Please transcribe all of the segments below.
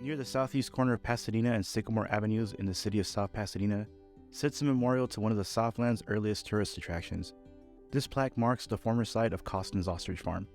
Near the southeast corner of Pasadena and Sycamore Avenues in the city of South Pasadena sits a memorial to one of the Southland's earliest tourist attractions. This plaque marks the former site of Cawston's Ostrich Farm.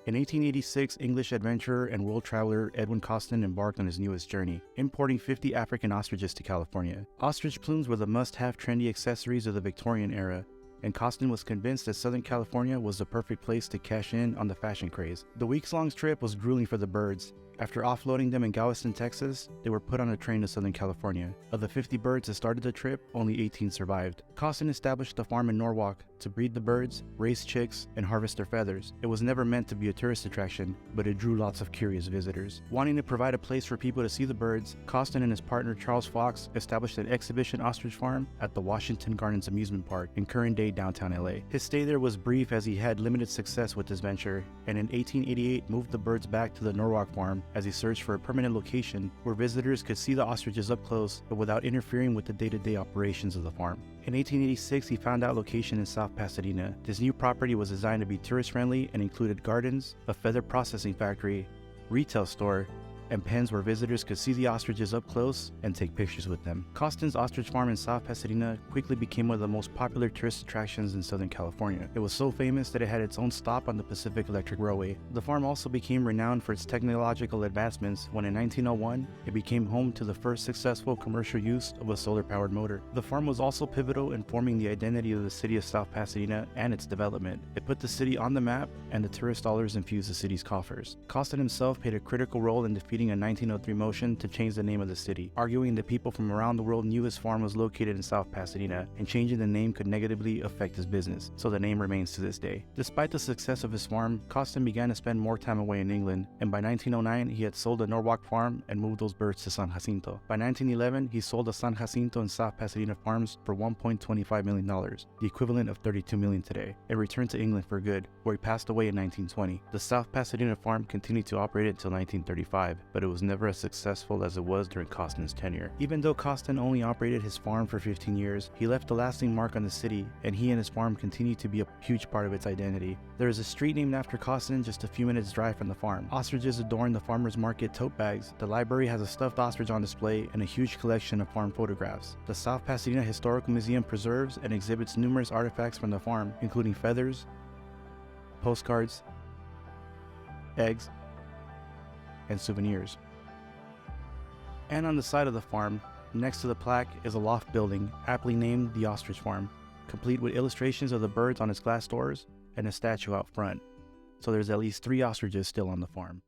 In 1886, English adventurer and world traveler Edwin Cawston embarked on his newest journey, importing 50 African ostriches to California. Ostrich plumes were the must-have trendy accessories of the Victorian era, and Cawston was convinced that Southern California was the perfect place to cash in on the fashion craze. The weeks-long trip was grueling for the birds. After offloading them in Galveston, Texas, they were put on a train to Southern California. Of the 50 birds that started the trip, only 18 survived. Cawston established a farm in Norwalk to breed the birds, raise chicks, and harvest their feathers. It was never meant to be a tourist attraction, but it drew lots of curious visitors. Wanting to provide a place for people to see the birds, Cawston and his partner Charles Fox established an exhibition ostrich farm at the Washington Gardens Amusement Park in current day downtown LA. His stay there was brief as he had limited success with this venture, and in 1888 moved the birds back to the Norwalk farm as he searched for a permanent location where visitors could see the ostriches up close but without interfering with the day-to-day operations of the farm. In 1886, he found out location in South Pasadena. This new property was designed to be tourist-friendly and included gardens, a feather processing factory, retail store, and pens where visitors could see the ostriches up close and take pictures with them. Cawston's Ostrich Farm in South Pasadena quickly became one of the most popular tourist attractions in Southern California. It was so famous that it had its own stop on the Pacific Electric Railway. The farm also became renowned for its technological advancements when in 1901, it became home to the first successful commercial use of a solar-powered motor. The farm was also pivotal in forming the identity of the city of South Pasadena and its development. It put the city on the map, and the tourist dollars infused the city's coffers. Cawston himself played a critical role in defeating a 1903 motion to change the name of the city, arguing that people from around the world knew his farm was located in South Pasadena, and changing the name could negatively affect his business, so the name remains to this day. Despite the success of his farm, Cawston began to spend more time away in England, and by 1909 he had sold the Norwalk farm and moved those birds to San Jacinto. By 1911, he sold the San Jacinto and South Pasadena farms for $1.25 million, the equivalent of $32 million today, and returned to England for good, where he passed away in 1920. The South Pasadena farm continued to operate until 1935, but it was never as successful as it was during Cawston's tenure. Even though Cawston only operated his farm for 15 years, he left a lasting mark on the city, and he and his farm continue to be a huge part of its identity. There is a street named after Cawston just a few minutes drive from the farm. Ostriches adorn the farmer's market tote bags. The library has a stuffed ostrich on display and a huge collection of farm photographs. The South Pasadena Historical Museum preserves and exhibits numerous artifacts from the farm, including feathers, postcards, eggs, and souvenirs. And on the side of the farm, next to the plaque, is a loft building aptly named the Ostrich Farm, complete with illustrations of the birds on its glass doors and a statue out front. So there's at least 3 ostriches still on the farm.